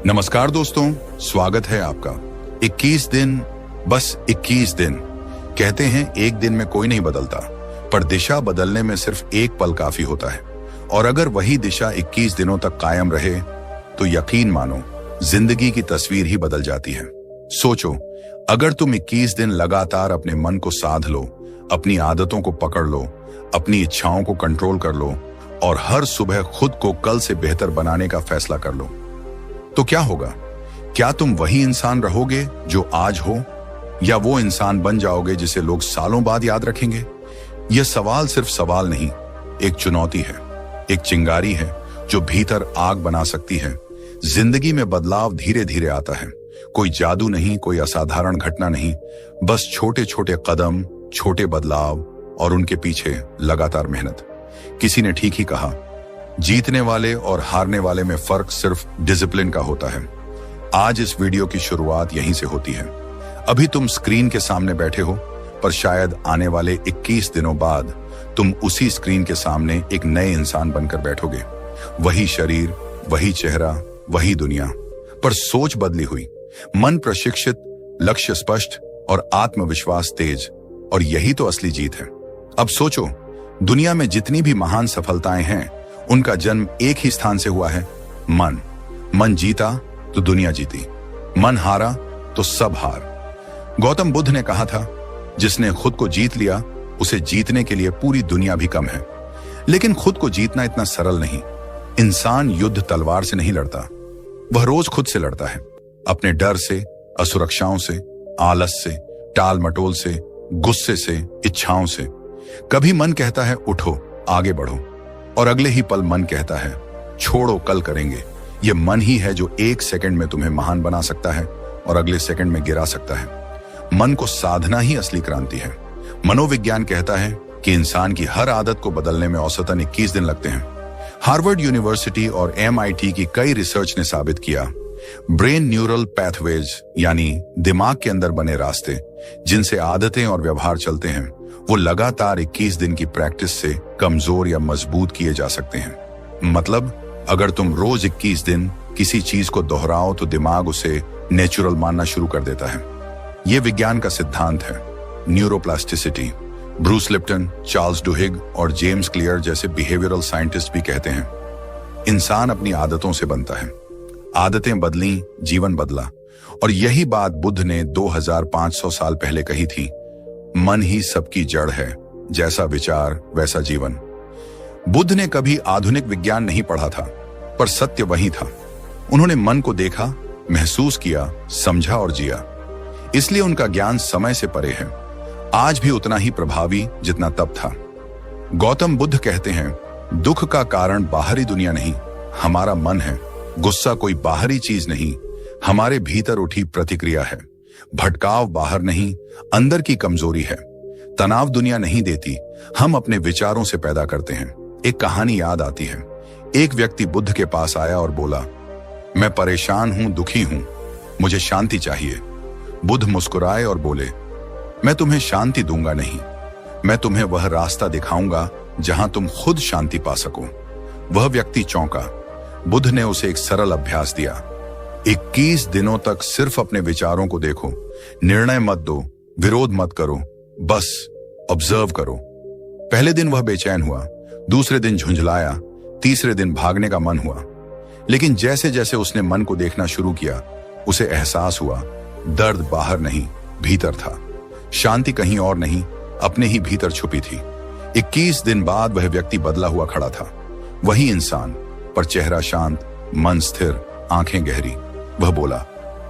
नमस्कार दोस्तों, स्वागत है आपका। 21 दिन, बस 21 दिन। कहते हैं एक दिन में कोई नहीं बदलता, पर दिशा बदलने में सिर्फ एक पल काफी होता है। और अगर वही दिशा 21 दिनों तक कायम रहे तो यकीन मानो जिंदगी की तस्वीर ही बदल जाती है। सोचो, अगर तुम 21 दिन लगातार अपने मन को साध लो, अपनी आदतों को पकड़ लो, अपनी इच्छाओं को कंट्रोल कर लो और हर सुबह खुद को कल से बेहतर बनाने का फैसला कर लो, तो क्या होगा? क्या तुम वही इंसान रहोगे जो आज हो, या वो इंसान बन जाओगे जिसे लोग सालों बाद याद रखेंगे? यह सवाल सिर्फ सवाल नहीं, एक चुनौती है, एक चिंगारी है जो भीतर आग बना सकती है। जिंदगी में बदलाव धीरे धीरे आता है, कोई जादू नहीं, कोई असाधारण घटना नहीं, बस छोटे छोटे कदम, छोटे बदलाव और उनके पीछे लगातार मेहनत। किसी ने ठीक ही कहा, जीतने वाले और हारने वाले में फर्क सिर्फ डिसिप्लिन का होता है। आज इस वीडियो की शुरुआत यहीं से होती है। अभी तुम स्क्रीन के सामने बैठे हो, पर शायद आने वाले 21 दिनों बाद तुम उसी स्क्रीन के सामने एक नए इंसान बनकर बैठोगे। वही शरीर, वही चेहरा, वही दुनिया, पर सोच बदली हुई, मन प्रशिक्षित, लक्ष्य स्पष्ट और आत्मविश्वास तेज। और यही तो असली जीत है। अब सोचो, दुनिया में जितनी भी महान सफलताएं हैं, उनका जन्म एक ही स्थान से हुआ है, मन। मन जीता तो दुनिया जीती, मन हारा तो सब हार। गौतम बुद्ध ने कहा था, जिसने खुद को जीत लिया उसे जीतने के लिए पूरी दुनिया भी कम है। लेकिन खुद को जीतना इतना सरल नहीं। इंसान युद्ध तलवार से नहीं लड़ता, वह रोज खुद से लड़ता है, अपने डर से, असुरक्षाओं से, आलस से, टाल मटोल से, गुस्से से, इच्छाओं से। कभी मन कहता है उठो, आगे बढ़ो, और अगले ही पल मन कहता है छोड़ो, कल करेंगे। यह मन ही है जो एक सेकंड में तुम्हें महान बना सकता है और अगले सेकंड में गिरा सकता है। मन को साधना ही असली क्रांति है। मनोविज्ञान कहता है कि इंसान की हर आदत को बदलने में औसतन 21 दिन लगते हैं। हार्वर्ड यूनिवर्सिटी और MIT की कई रिसर्च ने साबित किया, ब्रेन न्यूरल पैथवेज यानी दिमाग के अंदर बने रास्ते जिनसे आदतें और व्यवहार चलते हैं, वो लगातार 21 दिन की प्रैक्टिस से कमजोर या मजबूत किए जा सकते हैं। मतलब, अगर तुम रोज 21 दिन किसी चीज को दोहराओ तो दिमाग उसे नेचुरल मानना शुरू कर देता है। यह विज्ञान का सिद्धांत है, न्यूरोप्लास्टिसिटी। ब्रूस लिप्टन, चार्ल्स डुहिग और जेम्स क्लियर जैसे बिहेवियरल साइंटिस्ट भी कहते हैं, इंसान अपनी आदतों से बनता है। आदतें बदली, जीवन बदला। और यही बात बुद्ध ने 2500 साल पहले कही थी, मन ही सबकी जड़ है, जैसा विचार वैसा जीवन। बुद्ध ने कभी आधुनिक विज्ञान नहीं पढ़ा था, पर सत्य वही था। उन्होंने मन को देखा, महसूस किया, समझा और जिया। इसलिए उनका ज्ञान समय से परे है, आज भी उतना ही प्रभावी जितना तब था। गौतम बुद्ध कहते हैं, दुख का कारण बाहरी दुनिया नहीं, हमारा मन है। गुस्सा कोई बाहरी चीज नहीं, हमारे भीतर उठी प्रतिक्रिया है। भटकाव बाहर नहीं, अंदर की कमजोरी है। तनाव दुनिया नहीं देती, हम अपने विचारों से पैदा करते हैं। एक कहानी याद आती है। एक व्यक्ति बुद्ध के पास आया और बोला, मैं परेशान हूं, दुखी हूं, मुझे शांति चाहिए। बुद्ध मुस्कुराए और बोले, मैं तुम्हें शांति दूंगा नहीं, मैं तुम्हें वह रास्ता दिखाऊंगा जहां तुम खुद शांति पा सको। वह व्यक्ति चौंका। बुद्ध ने उसे एक सरल अभ्यास दिया, 21 दिनों तक सिर्फ अपने विचारों को देखो, निर्णय मत दो, विरोध मत करो, बस ऑब्जर्व करो। पहले दिन वह बेचैन हुआ, दूसरे दिन झुंझलाया, तीसरे दिन भागने का मन हुआ। लेकिन जैसे जैसे उसने मन को देखना शुरू किया, उसे एहसास हुआ, दर्द बाहर नहीं, भीतर था। शांति कहीं और नहीं, अपने ही भीतर छुपी थी। 21 दिन बाद वह व्यक्ति बदला हुआ खड़ा था, वही इंसान, पर चेहरा शांत, मन स्थिर, आंखें गहरी। वह बोला,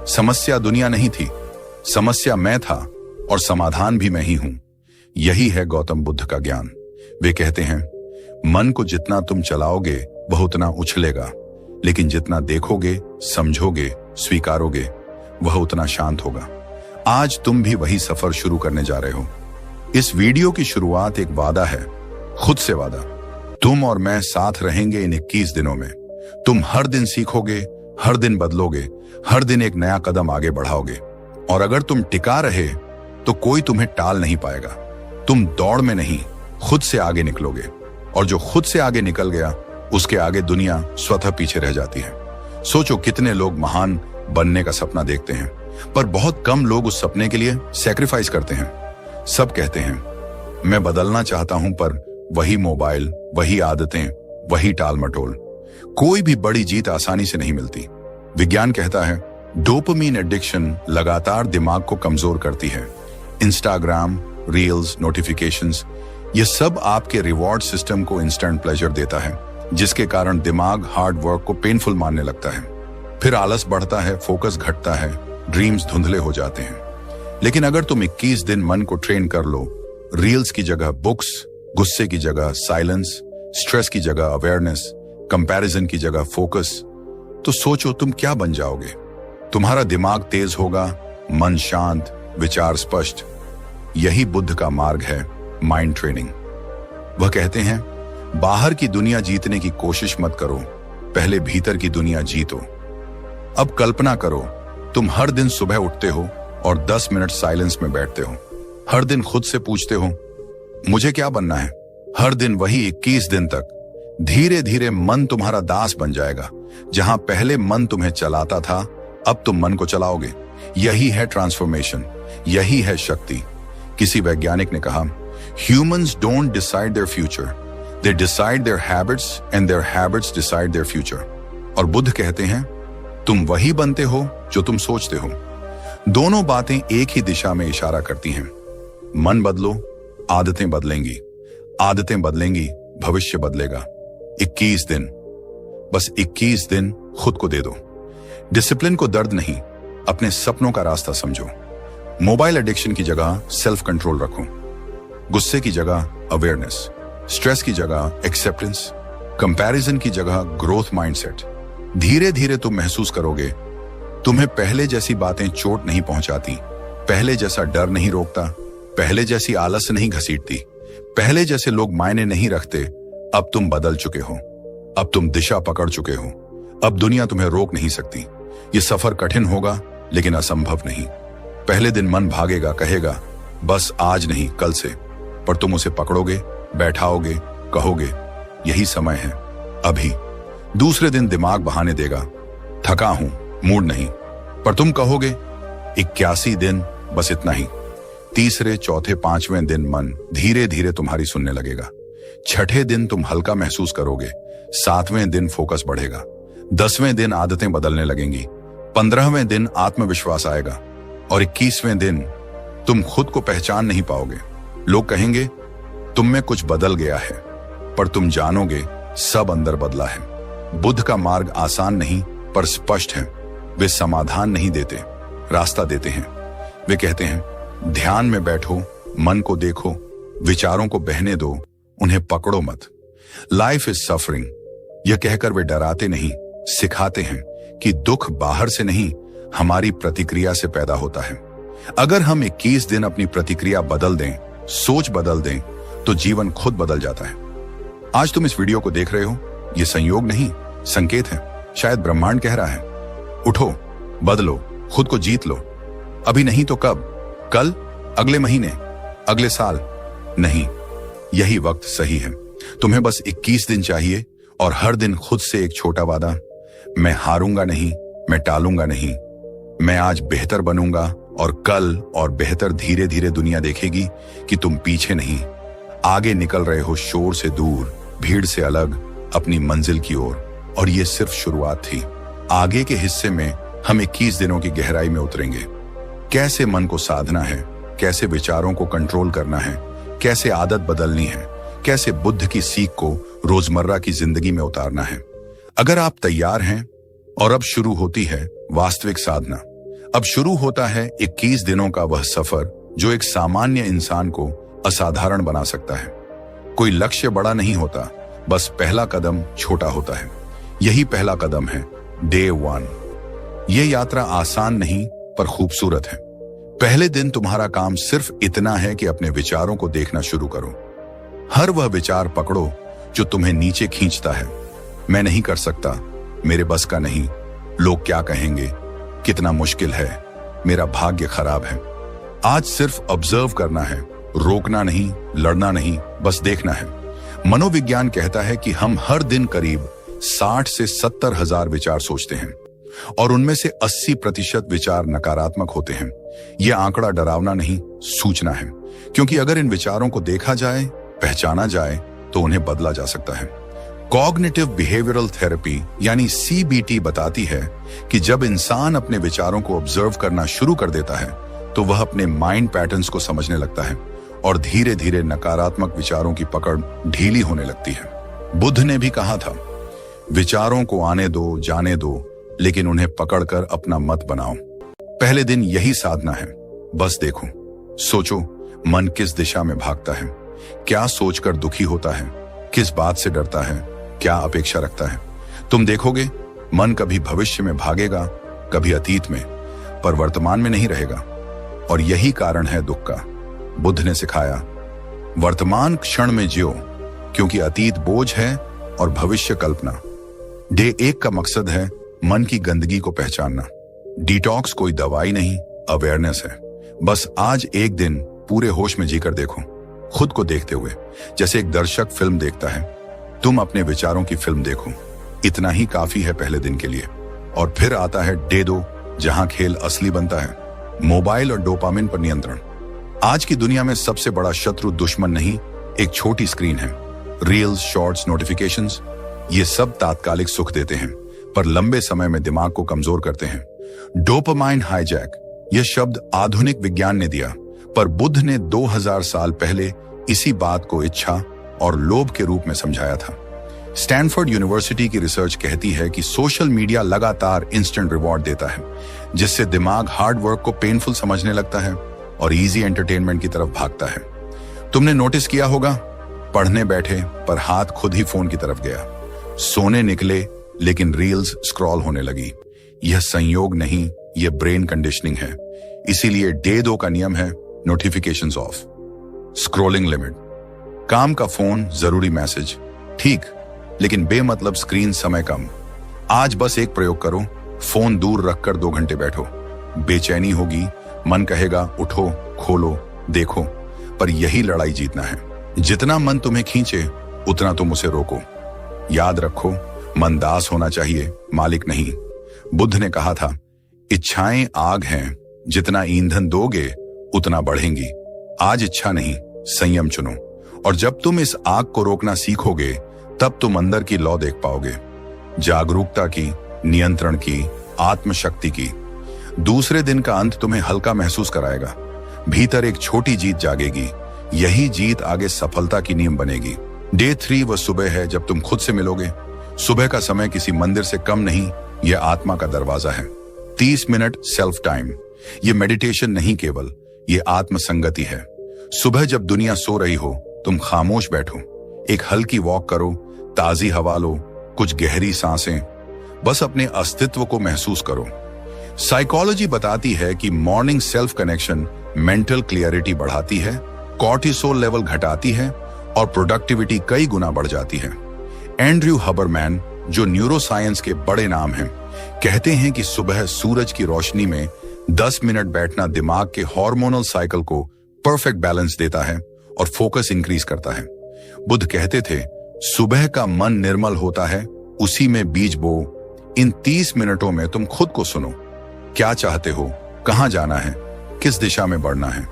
समस्या दुनिया नहीं थी, समस्या मैं था और समाधान भी मैं ही हूं। यही है गौतम बुद्ध का ज्ञान। वे कहते हैं, मन को जितना तुम चलाओगे वह उतना उछलेगा, लेकिन जितना देखोगे, समझोगे, स्वीकारोगे, वह उतना शांत होगा। आज तुम भी वही सफर शुरू करने जा रहे हो। इस वीडियो की शुरुआत एक वादा है, खुद से वादा। तुम और मैं साथ रहेंगे इन 21 दिनों में। तुम हर दिन सीखोगे, हर दिन बदलोगे, हर दिन एक नया कदम आगे बढ़ाओगे। और अगर तुम टिका रहे तो कोई तुम्हें टाल नहीं पाएगा। तुम दौड़ में नहीं, खुद से आगे निकलोगे, और जो खुद से आगे निकल गया उसके आगे दुनिया स्वतः पीछे रह जाती है। सोचो कितने लोग महान बनने का सपना देखते हैं, पर बहुत कम लोग उस सपने के लिए सैक्रिफाइस करते हैं। सब कहते हैं मैं बदलना चाहता हूं, पर वही मोबाइल, वही आदतें, वही टाल मटोल। कोई भी बड़ी जीत आसानी से नहीं मिलती। विज्ञान कहता है डोपामीन एडिक्शन लगातार दिमाग को कमजोर करती है। इंस्टाग्राम, रील्स, नोटिफिकेशंस, ये सब आपके रिवॉर्ड सिस्टम को इंस्टेंट प्लेजर देता है, जिसके कारण दिमाग हार्ड वर्क को पेनफुल मानने लगता है। फिर आलस बढ़ता है, फोकस घटता है, ड्रीम्स धुंधले हो जाते हैं। लेकिन अगर तुम 21 दिन मन को ट्रेन कर लो, रील्स की जगह बुक्स, गुस्से की जगह साइलेंस, स्ट्रेस की जगह अवेयरनेस, कंपैरिजन की जगह फोकस, तो सोचो तुम क्या बन जाओगे। तुम्हारा दिमाग तेज होगा, मन शांत, विचार स्पष्ट। यही बुद्ध का मार्ग है, माइंड ट्रेनिंग। वह कहते हैं बाहर की दुनिया जीतने की कोशिश मत करो, पहले भीतर की दुनिया जीतो। अब कल्पना करो तुम हर दिन सुबह उठते हो और 10 मिनट साइलेंस में बैठते हो। हर दिन खुद से पूछते हो मुझे क्या बनना है। हर दिन वही 21 दिन तक। धीरे धीरे मन तुम्हारा दास बन जाएगा। जहां पहले मन तुम्हें चलाता था, अब तुम मन को चलाओगे। यही है ट्रांसफॉर्मेशन, यही है शक्ति। किसी वैज्ञानिक ने कहा humans don't decide their future, they decide their habits and their habits decide their future. और बुद्ध कहते हैं तुम वही बनते हो जो तुम सोचते हो। दोनों बातें एक ही दिशा में इशारा करती हैं। मन बदलो, आदतें बदलेंगी। आदतें बदलेंगी, भविष्य बदलेगा। 21 दिन, बस 21 दिन खुद को दे दो। डिसिप्लिन को दर्द नहीं, अपने सपनों का रास्ता समझो। मोबाइल एडिक्शन की जगह सेल्फ कंट्रोल रखो। गुस्से की जगह अवेयरनेस, स्ट्रेस की जगह एक्सेप्टेंस, कंपैरिजन की जगह ग्रोथ माइंडसेट। धीरे धीरे तुम महसूस करोगे तुम्हें पहले जैसी बातें चोट नहीं पहुंचाती, पहले जैसा डर नहीं रोकता, पहले जैसी आलस नहीं घसीटती, पहले जैसे लोग मायने नहीं रखते। अब तुम बदल चुके हो, अब तुम दिशा पकड़ चुके हो। अब दुनिया तुम्हें रोक नहीं सकती। ये सफर कठिन होगा लेकिन असंभव नहीं। पहले दिन मन भागेगा, कहेगा बस आज नहीं कल से, पर तुम उसे पकड़ोगे, बैठाओगे, कहोगे यही समय है, अभी। दूसरे दिन दिमाग बहाने देगा, थका हूं, मूड नहीं, पर तुम कहोगे 81 दिन, बस इतना ही। तीसरे, चौथे, पांचवें दिन मन धीरे धीरे तुम्हारी सुनने लगेगा। छठे दिन तुम हल्का महसूस करोगे, 7वें दिन फोकस बढ़ेगा, 10वें दिन आदतें बदलने लगेंगी, 15वें दिन आत्मविश्वास आएगा और 21वें दिन तुम खुद को पहचान नहीं पाओगे। लोग कहेंगे तुम में कुछ बदल गया है, पर तुम जानोगे सब अंदर बदला है। बुद्ध का मार्ग आसान नहीं पर स्पष्ट है। वे समाधान नहीं देते, रास्ता देते हैं। वे कहते हैं ध्यान में बैठो, मन को देखो, विचारों को बहने दो, उन्हें पकड़ो मत। लाइफ इज सफरिंग, यह कहकर वे डराते नहीं, सिखाते हैं कि दुख बाहर से नहीं, हमारी प्रतिक्रिया से पैदा होता है। अगर हम 21 दिन अपनी प्रतिक्रिया बदल दें, सोच बदल दें, तो जीवन खुद बदल जाता है। आज तुम इस वीडियो को देख रहे हो, यह संयोग नहीं, संकेत है। शायद ब्रह्मांड कह रहा है उठो, बदलो, खुद को जीत लो। अभी नहीं तो कब? कल, अगले महीने, अगले साल? नहीं, यही वक्त सही है। तुम्हें बस 21 दिन चाहिए और हर दिन खुद से एक छोटा वादा, मैं हारूंगा नहीं, मैं टालूंगा नहीं, मैं आज बेहतर बनूंगा। और कल और बेहतर धीरे धीरे दुनिया देखेगी कि तुम पीछे नहीं, आगे निकल रहे हो, शोर से दूर, भीड़ से अलग, अपनी मंजिल की ओर। और ये सिर्फ शुरुआत थी। आगे के हिस्से में हम 21 दिनों की गहराई में उतरेंगे। कैसे मन को साधना है, कैसे विचारों को कंट्रोल करना है, कैसे आदत बदलनी है, कैसे बुद्ध की सीख को रोजमर्रा की जिंदगी में उतारना है। अगर आप तैयार हैं, और अब शुरू होती है वास्तविक साधना। अब शुरू होता है 21 दिनों का वह सफर जो एक सामान्य इंसान को असाधारण बना सकता है। कोई लक्ष्य बड़ा नहीं होता, बस पहला कदम छोटा होता है। यही पहला कदम है, डे 1। यह यात्रा आसान नहीं पर खूबसूरत है। पहले दिन तुम्हारा काम सिर्फ इतना है कि अपने विचारों को देखना शुरू करो। हर वह विचार पकड़ो जो तुम्हें नीचे खींचता है। मैं नहीं कर सकता, मेरे बस का नहीं, लोग क्या कहेंगे, कितना मुश्किल है, मेरा भाग्य खराब है। आज सिर्फ ऑब्जर्व करना है, रोकना नहीं, लड़ना नहीं, बस देखना है। मनोविज्ञान कहता है कि हम हर दिन करीब 60 से 70 हजार विचार सोचते हैं। और उनमें से 80% विचार नकारात्मक होते हैं। यह आंकड़ा डरावना नहीं, सूचना है, क्योंकि अगर इन विचारों को देखा जाए, पहचाना जाए, तो उन्हें बदला जा सकता है। कॉग्निटिव बिहेवियरल थेरेपी यानी CBT बताती है कि जब इंसान अपने विचारों को ऑब्जर्व करना शुरू कर देता है तो वह अपने माइंड पैटर्न्स को समझने लगता है और धीरे धीरे नकारात्मक विचारों की पकड़ ढीली होने लगती है। बुद्ध ने भी कहा था, विचारों को आने दो, जाने दो, लेकिन उन्हें पकड़कर अपना मत बनाओ। पहले दिन यही साधना है। बस देखो, सोचो, मन किस दिशा में भागता है, क्या सोचकर दुखी होता है, किस बात से डरता है, क्या अपेक्षा रखता है। तुम देखोगे, मन कभी भविष्य में भागेगा, कभी अतीत में, पर वर्तमान में नहीं रहेगा। और यही कारण है दुख का। बुद्ध ने सिखाया, वर्तमान क्षण में जियो, क्योंकि अतीत बोझ है और भविष्य कल्पना। डे 1 का मकसद है मन की गंदगी को पहचानना। डिटॉक्स कोई दवाई नहीं, अवेयरनेस है। बस आज एक दिन पूरे होश में जीकर देखो, खुद को देखते हुए, जैसे एक दर्शक फिल्म देखता है। तुम अपने विचारों की फिल्म देखो। इतना ही काफी है पहले दिन के लिए। और फिर आता है डे 2, जहां खेल असली बनता है, मोबाइल और डोपामिन पर नियंत्रण। आज की दुनिया में सबसे बड़ा शत्रु दुश्मन नहीं, एक छोटी स्क्रीन है। रील्स, शॉर्ट्स, नोटिफिकेशंस, ये सब तात्कालिक सुख देते हैं, पर लंबे समय में दिमाग को कमजोर करते हैं। डोपामाइन हाईजैक, यह शब्द आधुनिक विज्ञान ने दिया, पर बुद्ध ने 2000 साल पहले इसी बात को इच्छा और लोभ के रूप में समझाया था। स्टैनफोर्ड यूनिवर्सिटी की रिसर्च कहती है कि सोशल मीडिया लगातार इंस्टेंट रिवॉर्ड देता है, जिससे दिमाग हार्ड वर्क को पेनफुल समझने लगता है और इजी एंटरटेनमेंट की तरफ भागता है। तुमने नोटिस किया होगा, पढ़ने बैठे पर हाथ खुद ही फोन की तरफ गया, सोने निकले लेकिन रील्स स्क्रॉल होने लगी। यह संयोग नहीं, यह ब्रेन कंडीशनिंग है। इसीलिए डे 2 का नियम है, नोटिफिकेशंस ऑफ, स्क्रॉलिंग लिमिट। काम का फोन, जरूरी मैसेज, ठीक, लेकिन बेमतलब स्क्रीन समय कम। आज बस एक प्रयोग करो, फोन दूर रखकर 2 घंटे बैठो। बेचैनी होगी, मन कहेगा उठो, खोलो, देखो, पर यही लड़ाई जीतना है। जितना मन तुम्हें खींचे, उतना तुम उसे रोको। याद रखो, मन दास होना चाहिए, मालिक नहीं। बुद्ध ने कहा था, इच्छाएं आग हैं, जितना ईंधन दोगे उतना बढ़ेंगी। आज इच्छा नहीं, संयम चुनो। और जब तुम इस आग को रोकना सीखोगे, तब तुम अंदर की लौ देख पाओगे, जागरूकता की, नियंत्रण की, आत्मशक्ति की। दूसरे दिन का अंत तुम्हें हल्का महसूस कराएगा। भीतर एक छोटी जीत जागेगी। यही जीत आगे सफलता की नींव बनेगी। डे 3 वह सुबह है जब तुम खुद से मिलोगे। सुबह का समय किसी मंदिर से कम नहीं, यह आत्मा का दरवाजा है। 30 मिनट सेल्फ टाइम। यह मेडिटेशन नहीं केवल, यह आत्मसंगति है। सुबह जब दुनिया सो रही हो, तुम खामोश बैठो, एक हल्की वॉक करो, ताजी हवा लो, कुछ गहरी सांसें, बस अपने अस्तित्व को महसूस करो। साइकोलॉजी बताती है कि morning self connection mental clarity बढ़ाती है, कॉर्टिसोल लेवल घटाती है और प्रोडक्टिविटी कई गुना बढ़ जाती है। एंड्रयू हबरमैन, जो न्यूरोसाइंस के बड़े नाम हैं, कहते हैं कि सुबह सूरज की रोशनी में 10 मिनट बैठना दिमाग के हार्मोनल साइकिल को परफेक्ट बैलेंस देता है और फोकस इंक्रीज करता है। बुद्ध कहते थे, सुबह का मन निर्मल होता है, उसी में बीज बो। इन 30 मिनटों में तुम खुद को सुनो, क्या चाहते हो, कहां जाना है, किस दिशा में बढ़ना है।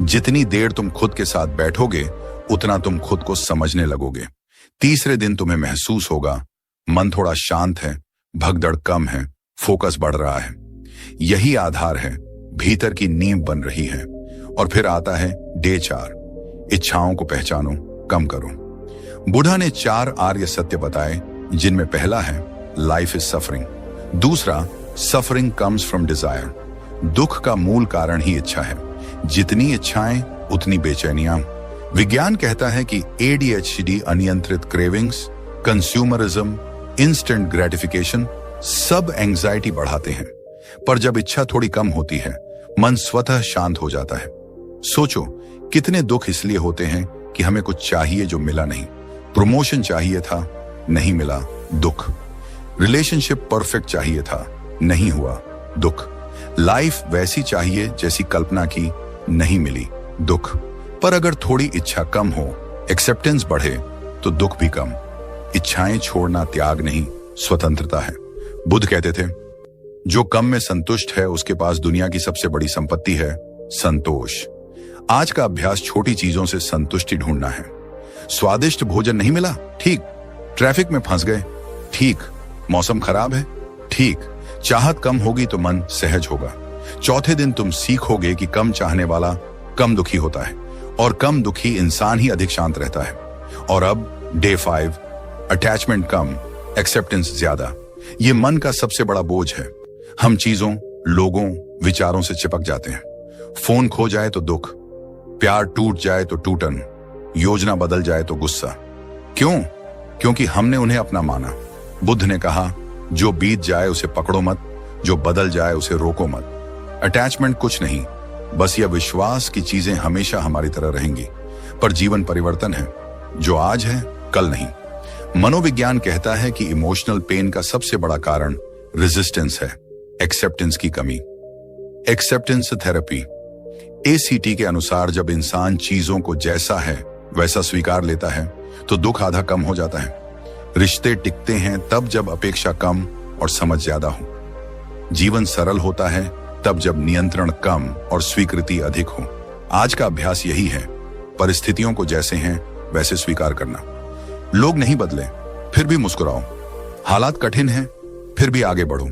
जितनी देर तुम खुद के साथ बैठोगे, उतना तुम खुद को समझने लगोगे। तीसरे दिन तुम्हें महसूस होगा, मन थोड़ा शांत है, भगदड़ कम है, फोकस बढ़ रहा है। यही आधार है, भीतर की नींव बन रही है। और फिर आता है डे 4, इच्छाओं को पहचानो, कम करो। बुद्ध ने 4 आर्य सत्य बताए, जिनमें पहला है लाइफ इज सफरिंग, दूसरा सफरिंग कम्स फ्रॉम डिजायर, दुख का मूल कारण ही इच्छा है, जितनी इच्छाएं उतनी बेचैनियां। विज्ञान कहता है कि ADHD, अनियंत्रित क्रेविंग्स, कंज्यूमरिज्म, इंस्टेंट ग्रेटिफिकेशन सब एंजाइटी बढ़ाते हैं। पर जब इच्छा थोड़ी कम होती है, मन स्वतः शांत हो जाता है। सोचो, कितने दुख इसलिए होते हैं कि हमें कुछ चाहिए जो मिला नहीं। प्रमोशन चाहिए था, नहीं मिला, दुख। रिलेशनशिप परफेक्ट चाहिए था, नहीं हुआ, दुख। लाइफ वैसी चाहिए जैसी कल्पना की, नहीं मिली, दुख। पर अगर थोड़ी इच्छा कम हो, एक्सेप्टेंस बढ़े, तो दुख भी कम। इच्छाएं छोड़ना त्याग नहीं, स्वतंत्रता है। बुद्ध कहते थे, जो कम में संतुष्ट है उसके पास दुनिया की सबसे बड़ी संपत्ति है संतोष। आज का अभ्यास छोटी चीजों से संतुष्टि ढूंढना है। स्वादिष्ट भोजन नहीं मिला, ठीक। ट्रैफिक में फंस गए, ठीक। मौसम खराब है, ठीक। चाहत कम होगी तो मन सहज होगा। चौथे दिन तुम सीखोगे कि कम चाहने वाला कम दुखी होता है और कम दुखी इंसान ही अधिक शांत रहता है। और अब डे 5, अटैचमेंट कम, एक्सेप्टेंस ज्यादा। ये मन का सबसे बड़ा बोझ है। हम चीजों, लोगों, विचारों से चिपक जाते हैं। फोन खो जाए तो दुख, प्यार टूट जाए तो टूटन, योजना बदल जाए तो गुस्सा। क्यों? क्योंकि हमने उन्हें अपना माना। बुद्ध ने कहा, जो बीत जाए उसे पकड़ो मत, जो बदल जाए उसे रोको मत। अटैचमेंट कुछ नहीं, बस यह विश्वास की चीजें हमेशा हमारी तरह रहेंगी। पर जीवन परिवर्तन है, जो आज है कल नहीं। मनोविज्ञान कहता है कि इमोशनल पेन का सबसे बड़ा कारण रेजिस्टेंस है, एक्सेप्टेंस की कमी। Acceptance therapy. ACT के अनुसार जब इंसान चीजों को जैसा है वैसा स्वीकार लेता है तो दुख आधा कम हो जाता है। रिश्ते टिकते हैं तब जब अपेक्षा कम और समझ ज्यादा हो। जीवन सरल होता है तब जब नियंत्रण कम और स्वीकृति अधिक हो। आज का अभ्यास यही है, परिस्थितियों को जैसे हैं वैसे स्वीकार करना। लोग नहीं बदले, फिर भी मुस्कुराओ। हालात कठिन हैं, फिर भी आगे बढ़ो।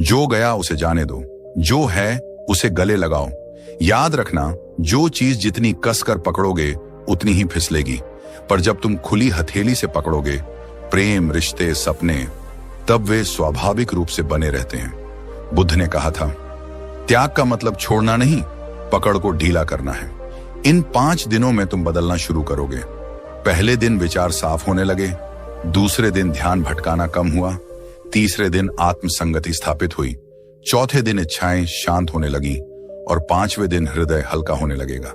जो गया उसे जाने दो, जो है उसे गले लगाओ। याद रखना, जो चीज जितनी कसकर पकड़ोगे उतनी ही फिसलेगी, पर जब तुम खुली हथेली से पकड़ोगे, प्रेम, रिश्ते, सपने, तब वे स्वाभाविक रूप से बने रहते हैं। बुद्ध ने कहा था, त्याग का मतलब छोड़ना नहीं, पकड़ को ढीला करना है। इन 5 दिनों में तुम बदलना शुरू करोगे। पहले दिन विचार साफ होने लगे, दूसरे दिन ध्यान भटकाना कम हुआ, तीसरे दिन आत्मसंगति स्थापित हुई, चौथे दिन इच्छाएं शांत होने लगी और 5वें दिन हृदय हल्का होने लगेगा।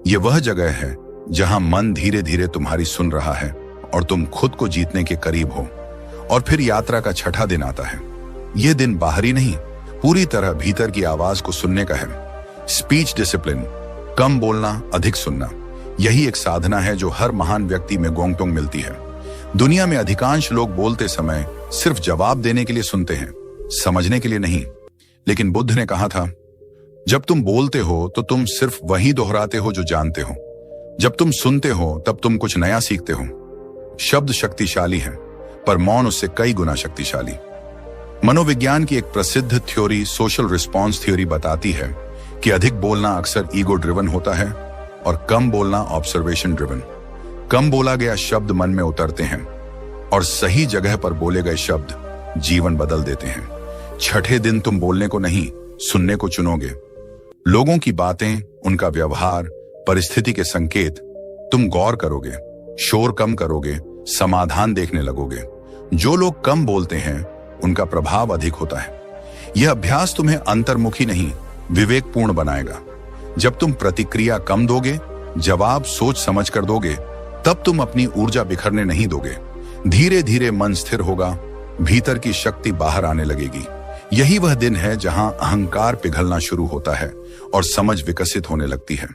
यह वह जगह है जहां मन धीरे धीरे तुम्हारी सुन रहा है और तुम खुद को जीतने के करीब हो। और फिर यात्रा का छठा दिन आता है। यह दिन बाहरी नहीं, पूरी तरह भीतर की आवाज को सुनने का है। स्पीच डिसिप्लिन, कम बोलना, अधिक सुनना। यही एक साधना है जो हर महान व्यक्ति में गोंगटोंग मिलती है। दुनिया में अधिकांश लोग बोलते समय सिर्फ जवाब देने के लिए सुनते हैं, समझने के लिए नहीं। लेकिन बुद्ध ने कहा था, जब तुम बोलते हो तो तुम सिर्फ वही दोहराते हो जो जानते हो। जब तुम सुनते हो तब तुम कुछ नया सीखते हो। शब्द शक्तिशाली है, पर मौन उससे कई गुना शक्तिशाली। मनोविज्ञान की एक प्रसिद्ध थ्योरी, सोशल रिस्पॉन्स थ्योरी, बताती है कि अधिक बोलना अक्सर ईगो ड्रिवन होता है और कम बोलना ऑब्जर्वेशन ड्रिवन। कम बोला गया शब्द मन में उतरते हैं और सही जगह पर बोले गए शब्द जीवन बदल देते हैं। छठे दिन तुम बोलने को नहीं, सुनने को चुनोगे। लोगों की बातें, उनका व्यवहार, परिस्थिति के संकेत तुम गौर करोगे, शोर कम करोगे, समाधान देखने लगोगे। जो लोग कम बोलते हैं उनका प्रभाव अधिक होता है। यह अभ्यास तुम्हें अंतर्मुखी नहीं, विवेकपूर्ण बनाएगा। जब तुम प्रतिक्रिया कम दोगे, जवाब सोच समझ कर दोगे, तब तुम अपनी ऊर्जा बिखरने नहीं दोगे। धीरे धीरे मन स्थिर होगा, भीतर की शक्ति बाहर आने लगेगी। यही वह दिन है जहां अहंकार पिघलना शुरू होता है और समझ विकसित होने लगती है।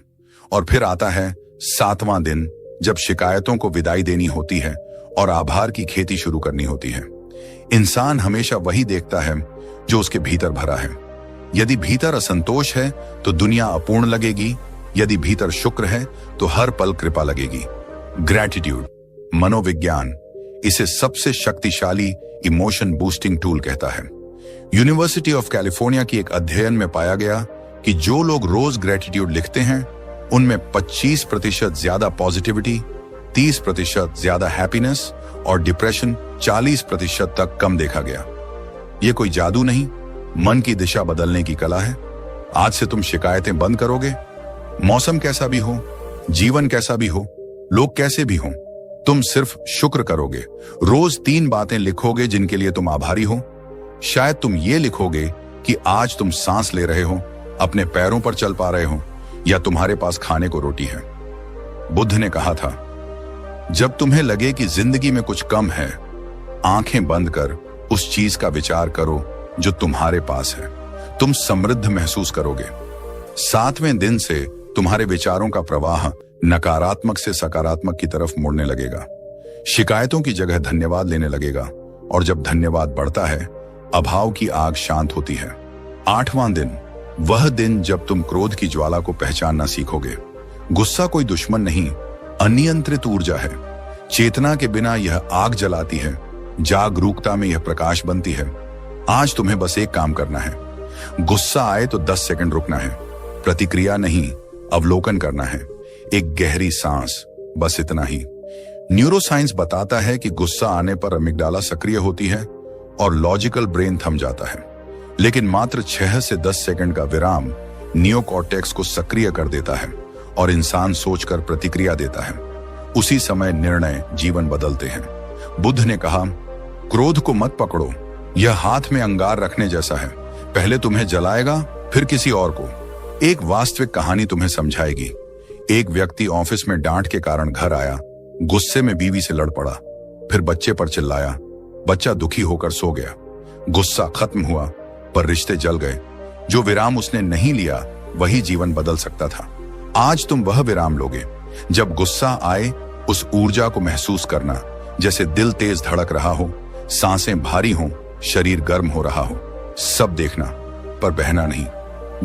और फिर आता है 7वां दिन, जब शिकायतों को विदाई देनी होती है और आभार की खेती शुरू करनी होती है। इंसान हमेशा वही देखता है जो उसके भीतर भरा है। यदि भीतर असंतोष है तो दुनिया अपूर्ण लगेगी, यदि भीतर शुक्र है तो हर पल कृपा लगेगी। ग्रैटिट्यूड, मनोविज्ञान इसे सबसे शक्तिशाली इमोशन बूस्टिंग टूल कहता है। यूनिवर्सिटी ऑफ कैलिफोर्निया की एक अध्ययन में पाया गया कि जो लोग रोज ग्रैटिट्यूड लिखते हैं उनमें 25% ज्यादा पॉजिटिविटी, 30% ज्यादा हैप्पीनेस और डिप्रेशन 40% तक कम देखा गया। यह कोई जादू नहीं, मन की दिशा बदलने की कला है। आज से तुम शिकायतें बंद करोगे। मौसम कैसा भी हो, जीवन कैसा भी हो, लोग कैसे भी हों, तुम सिर्फ शुक्र करोगे। रोज 3 बातें लिखोगे जिनके लिए तुम आभारी हो। शायद तुम ये लिखोगे कि आज तुम सांस ले रहे हो, अपने पैरों पर चल पा रहे हो, या तुम्हारे पास खाने को रोटी है। बुद्ध ने कहा था, जब तुम्हें लगे कि जिंदगी में कुछ कम है, आंखें बंद कर उस चीज का विचार करो जो तुम्हारे पास है। तुम समृद्ध महसूस करोगे। 7वें दिन से तुम्हारे विचारों का प्रवाह नकारात्मक से सकारात्मक की तरफ मुड़ने लगेगा। शिकायतों की जगह धन्यवाद लेने लगेगा, और जब धन्यवाद बढ़ता है, अभाव की आग शांत होती है। 8वां दिन, वह दिन जब तुम क्रोध की ज्वाला को पहचानना सीखोगे। गुस्सा कोई दुश्मन नहीं, अनियंत्रित ऊर्जा है। चेतना के बिना यह आग जलाती है, जागरूकता में यह प्रकाश बनती है। आज तुम्हें बस एक काम करना है। गुस्सा आए तो 10 सेकंड रुकना है, प्रतिक्रिया नहीं, अवलोकन करना है। एक गहरी सांस, बस इतना ही। न्यूरोसाइंस बताता है कि गुस्सा आने पर अमिगडाला सक्रिय होती है और लॉजिकल ब्रेन थम जाता है, लेकिन मात्र 6 से 10 सेकंड का विराम नियोकॉर्टेक्स को सक्रिय कर देता है और इंसान सोचकर प्रतिक्रिया देता है। उसी समय निर्णय जीवन बदलते हैं। बुद्ध ने कहा, क्रोध को मत पकड़ो, यह हाथ में अंगार रखने जैसा है, पहले तुम्हें जलाएगा फिर किसी और को। एक वास्तविक कहानी तुम्हें समझाएगी। एक व्यक्ति ऑफिस में डांट के कारण घर आया, गुस्से में बीवी से लड़ पड़ा, फिर बच्चे पर चिल्लाया। बच्चा दुखी होकर सो गया। गुस्सा खत्म हुआ पर रिश्ते जल गए। जो विराम उसने नहीं लिया वही जीवन बदल सकता था। आज तुम वह विराम लोगे। जब गुस्सा आए उस ऊर्जा को महसूस करना, जैसे दिल तेज धड़क रहा हो, सांसें भारी हों, शरीर गर्म हो रहा हो। सब देखना पर बहना नहीं।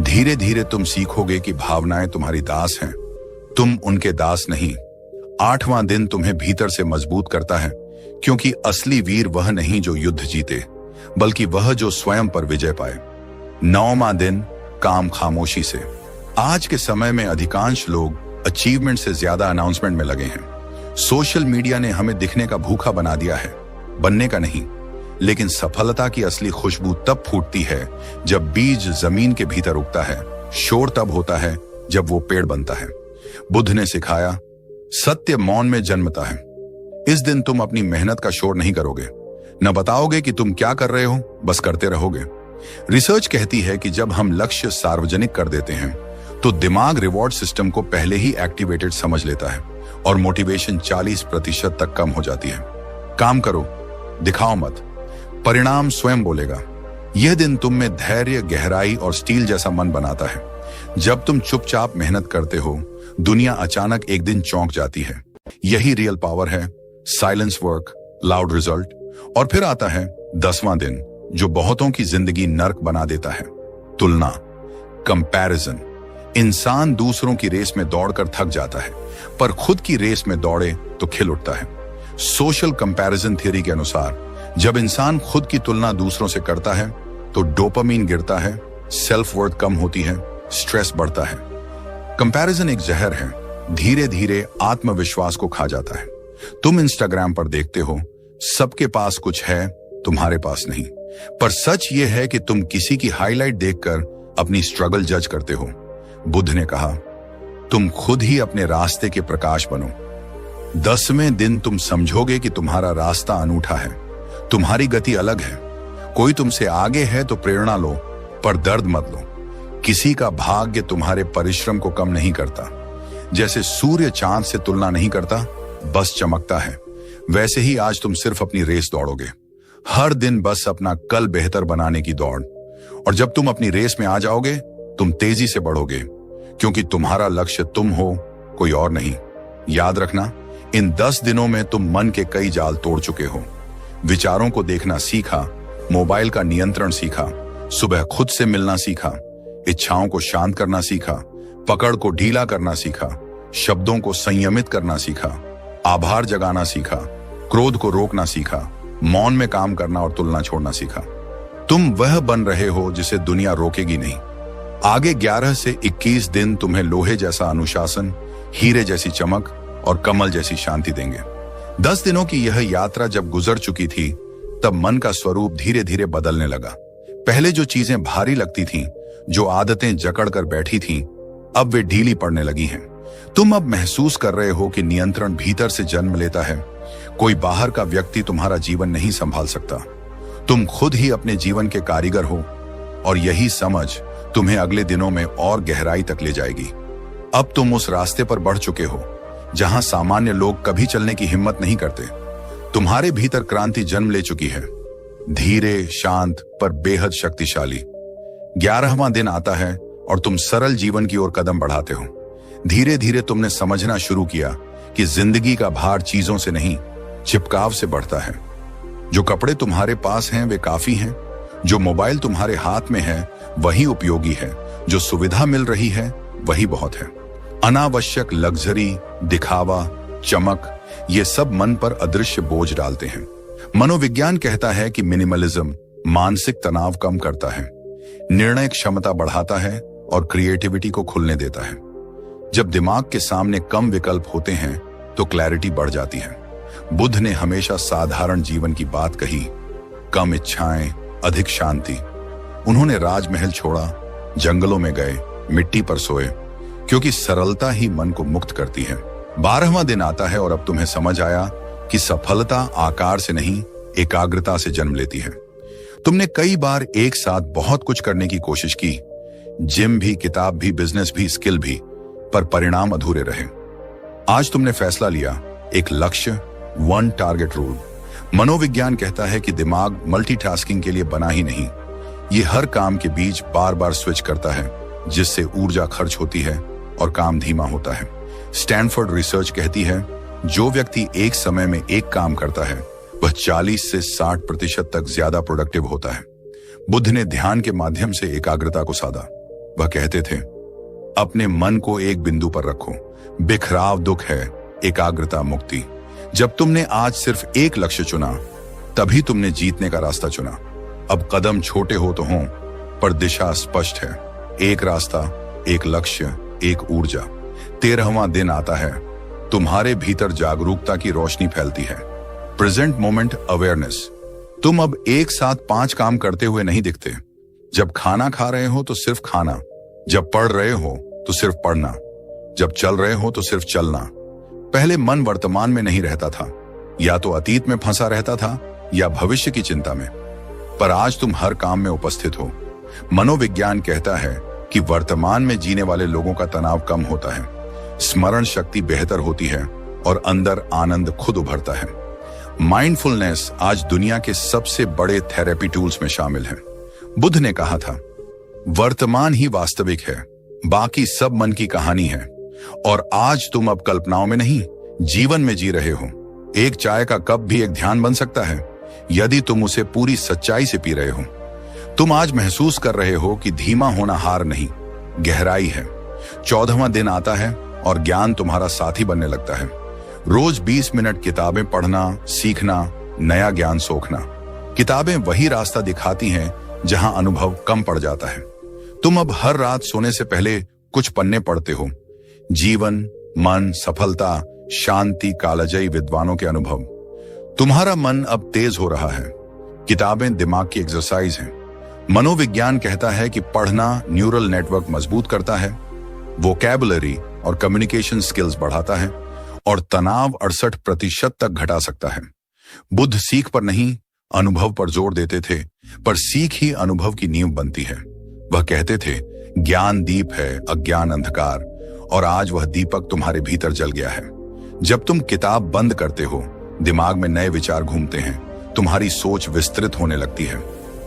धीरे धीरे तुम सीखोगे कि भावनाएं तुम्हारी दास हैं, तुम उनके दास नहीं। 8वां दिन तुम्हें भीतर से मजबूत करता है, क्योंकि असली वीर वह नहीं जो युद्ध जीते, बल्कि वह जो स्वयं पर विजय पाए। 9वां दिन, काम खामोशी से। आज के समय में अधिकांश लोग अचीवमेंट से ज्यादा अनाउंसमेंट में लगे हैं। सोशल मीडिया ने हमें दिखने का भूखा बना दिया है, बनने का नहीं। लेकिन सफलता की असली खुशबू तब फूटती है जब बीज जमीन के भीतर उगता है। शोर तब होता है जब वो पेड़ बनता है। बुद्ध ने सिखाया, सत्य मौन में जन्मता है। इस दिन तुम अपनी मेहनत का शोर नहीं करोगे, न बताओगे कि तुम क्या कर रहे हो, बस करते रहोगे। रिसर्च कहती है कि जब हम लक्ष्य सार्वजनिक कर देते हैं तो दिमाग रिवॉर्ड सिस्टम को पहले ही एक्टिवेटेड समझ लेता है और मोटिवेशन 40% तक कम हो जाती है। काम करो, दिखाओ मत, परिणाम स्वयं बोलेगा। यह दिन तुम में धैर्य, गहराई और स्टील जैसा मन बनाता है। जब तुम चुपचाप मेहनत करते हो, दुनिया अचानक एक दिन चौंक जाती है। यही रियल पावर है। Silence work, loud result. और फिर आता है 10वां दिन, जो बहुतों की जिंदगी नर्क बना देता है। तुलना, कंपैरिजन। इंसान दूसरों की रेस में दौड़कर थक जाता है, पर खुद की रेस में दौड़े तो खिल उठता है। सोशल कंपैरिजन थ्योरी के अनुसार जब इंसान खुद की तुलना दूसरों से करता है तो डोपामीन गिरता है, सेल्फ वर्थ कम होती है, स्ट्रेस बढ़ता है। कंपैरिजन एक जहर है, धीरे धीरे आत्मविश्वास को खा जाता है। तुम इंस्टाग्राम पर देखते हो सबके पास कुछ है, तुम्हारे पास नहीं। पर सच यह है कि तुम किसी की हाईलाइट देखकर अपनी स्ट्रगल जज करते हो। बुद्ध ने कहा, तुम खुद ही अपने रास्ते के प्रकाश बनो। 10वें दिन तुम समझोगे कि तुम्हारा रास्ता अनूठा है, तुम्हारी गति अलग है। कोई तुमसे आगे है तो प्रेरणा लो, पर दर्द मत लो। किसी का भाग्य तुम्हारे परिश्रम को कम नहीं करता। जैसे सूर्य चांद से तुलना नहीं करता, बस चमकता है, वैसे ही आज तुम सिर्फ अपनी रेस दौड़ोगे। हर दिन बस अपना कल बेहतर बनाने की दौड़। और जब तुम अपनी रेस में आ जाओगे, तुम तेजी से बढ़ोगे, क्योंकि तुम्हारा लक्ष्य तुम हो, कोई और नहीं। याद रखना, इन 10 दिनों में तुम मन के कई जाल तोड़ चुके हो। विचारों को देखना सीखा, मोबाइल का नियंत्रण सीखा, सुबह खुद से मिलना सीखा, इच्छाओं को शांत करना सीखा, पकड़ को ढीला करना सीखा, शब्दों को संयमित करना सीखा, आभार जगाना सीखा, क्रोध को रोकना सीखा, मौन में काम करना और तुलना छोड़ना सीखा। तुम वह बन रहे हो जिसे दुनिया रोकेगी नहीं। आगे 11 से 21 दिन तुम्हें लोहे जैसा अनुशासन, हीरे जैसी चमक और कमल जैसी शांति देंगे। 10 दिनों की यह यात्रा जब गुजर चुकी थी, तब मन का स्वरूप धीरे धीरे बदलने लगा। पहले जो चीजें भारी लगती थीं, जो आदतें जकड़ कर बैठी थीं, अब वे ढीली पड़ने लगी हैं। तुम अब महसूस कर रहे हो कि नियंत्रण भीतर से जन्म लेता है। कोई बाहर का व्यक्ति तुम्हारा जीवन नहीं संभाल सकता। तुम खुद ही अपने जीवन के कारीगर हो, और यही समझ तुम्हें अगले दिनों में और गहराई तक ले जाएगी। अब तुम उस रास्ते पर बढ़ चुके हो जहां सामान्य लोग कभी चलने की हिम्मत नहीं करते। तुम्हारे भीतर क्रांति जन्म ले चुकी है, धीरे, शांत पर बेहद शक्तिशाली। 11वां दिन आता है और तुम सरल जीवन की ओर कदम बढ़ाते हो। धीरे धीरे तुमने समझना शुरू किया कि जिंदगी का भार चीजों से नहीं, चिपकाव से बढ़ता है। जो कपड़े तुम्हारे पास हैं वे काफी हैं, जो मोबाइल तुम्हारे हाथ में है वही उपयोगी है, जो सुविधा मिल रही है वही बहुत है। अनावश्यक लग्जरी, दिखावा, चमक, ये सब मन पर अदृश्य बोझ डालते हैं। मनोविज्ञान कहता है कि मिनिमलिज्म मानसिक तनाव कम करता है, निर्णय क्षमता बढ़ाता है और क्रिएटिविटी को खुलने देता है। जब दिमाग के सामने कम विकल्प होते हैं तो क्लैरिटी बढ़ जाती है। बुद्ध ने हमेशा साधारण जीवन की बात कही, कम इच्छाएं, अधिक शांति। उन्होंने राजमहल छोड़ा, जंगलों में गए, मिट्टी पर सोए, क्योंकि सरलता ही मन को मुक्त करती है। 12वां दिन आता है और अब तुम्हें समझ आया कि सफलता आकार से नहीं, एकाग्रता से जन्म लेती है। तुमने कई बार एक साथ बहुत कुछ करने की कोशिश की, जिम भी, किताब भी, बिजनेस भी, स्किल भी, पर परिणाम अधूरे रहे। आज तुमने फैसला लिया, एक लक्ष्य, वन टारगेट रूल। मनोविज्ञान कहता है कि दिमाग मल्टीटास्किंग के लिए बना ही नहीं, ये हर काम के बीच बार बार स्विच करता है, जिससे ऊर्जा खर्च होती है और काम धीमा होता है। स्टैनफोर्ड रिसर्च कहती है, जो व्यक्ति एक समय में एक काम करता है वह 40 से 60% तक ज्यादा प्रोडक्टिव होता है। बुद्ध ने ध्यान के माध्यम से एकाग्रता को साधा। वह कहते थे, अपने मन को एक बिंदु पर रखो, बिखराव दुख है, एकाग्रता मुक्ति। जब तुमने आज सिर्फ एक लक्ष्य चुना, तभी तुमने जीतने का रास्ता चुना। अब कदम छोटे हो तो हों, पर दिशा स्पष्ट है। एक रास्ता, एक लक्ष्य, एक ऊर्जा। 13वां दिन आता है, तुम्हारे भीतर जागरूकता की रोशनी फैलती है। Present moment awareness. तुम अब एक साथ 5 काम करते हुए नहीं दिखते। जब खाना खा रहे हो तो सिर्फ खाना, जब पढ़ रहे हो तो सिर्फ पढ़ना, जब चल रहे हो तो सिर्फ चलना। पहले मन वर्तमान में नहीं रहता था, या तो अतीत में फंसा रहता था या भविष्य की चिंता में, पर आज तुम हर काम में उपस्थित हो। मनोविज्ञान कहता है कि वर्तमान में जीने वाले लोगों का तनाव कम होता है, स्मरण शक्ति बेहतर होती है और अंदर आनंद खुद उभरता है। माइंडफुलनेस आज दुनिया के सबसे बड़े थेरेपी टूल्स में शामिल है। बुद्ध ने कहा था, वर्तमान ही वास्तविक है, बाकी सब मन की कहानी है। और आज तुम अब कल्पनाओं में नहीं, जीवन में जी रहे हो। एक चाय का कप भी एक ध्यान बन सकता है, यदि तुम उसे पूरी सच्चाई से पी रहे हो। तुम आज महसूस कर रहे हो कि धीमा होना हार नहीं, गहराई है। 14वां दिन आता है और ज्ञान तुम्हारा साथी बनने लगता है। रोज 20 मिनट किताबें पढ़ना, सीखना, नया ज्ञान सोखना। किताबें वही रास्ता दिखाती हैं जहां अनुभव कम पड़ जाता है। तुम अब हर रात सोने से पहले कुछ पन्ने पढ़ते हो। जीवन, मन, सफलता, शांति, कालजयी विद्वानों के अनुभव। तुम्हारा मन अब तेज हो रहा है। किताबें दिमाग की एक्सरसाइज हैं। मनोविज्ञान कहता है कि पढ़ना न्यूरल नेटवर्क मजबूत करता है, वोकैबुलरी और कम्युनिकेशन स्किल्स बढ़ाता है और तनाव 68% तक घटा सकता है। बुद्ध सीख पर नहीं, अनुभव पर जोर देते थे, पर सीख ही अनुभव की नींव बनती है। वह कहते थे, ज्ञान दीप है, अज्ञान अंधकार, और आज वह दीपक तुम्हारे भीतर जल गया है। जब तुम किताब बंद करते हो, दिमाग में नए विचार घूमते हैं, तुम्हारी सोच विस्तृत होने लगती है।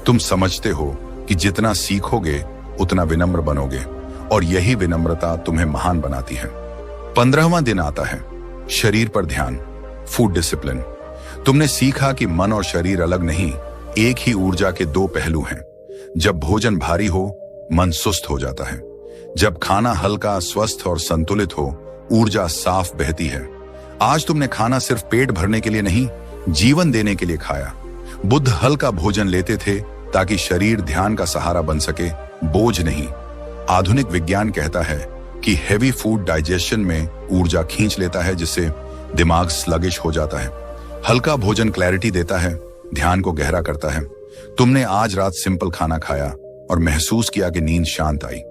तुम समझते हो कि जितना सीखोगे उतना विनम्र बनोगे, और यही विनम्रता तुम्हें महान बनाती है। 15वां दिन आता है, शरीर पर ध्यान, फूड डिसिप्लिन। तुमने सीखा कि मन और शरीर अलग नहीं, एक ही ऊर्जा के 2 पहलू हैं। जब भोजन भारी हो, मन सुस्त हो जाता है। जब खाना हल्का, स्वस्थ और संतुलित हो, ऊर्जा साफ बहती है। आज तुमने खाना सिर्फ पेट भरने के लिए नहीं, जीवन देने के लिए खाया। बुद्ध हल्का भोजन लेते थे ताकि शरीर ध्यान का सहारा बन सके, बोझ नहीं। आधुनिक विज्ञान कहता है कि हेवी फूड डाइजेशन में ऊर्जा खींच लेता है, जिससे दिमाग स्लगिश हो जाता है। हल्का भोजन क्लैरिटी देता है, ध्यान को गहरा करता है। तुमने आज रात सिंपल खाना खाया और महसूस किया कि नींद शांत आई।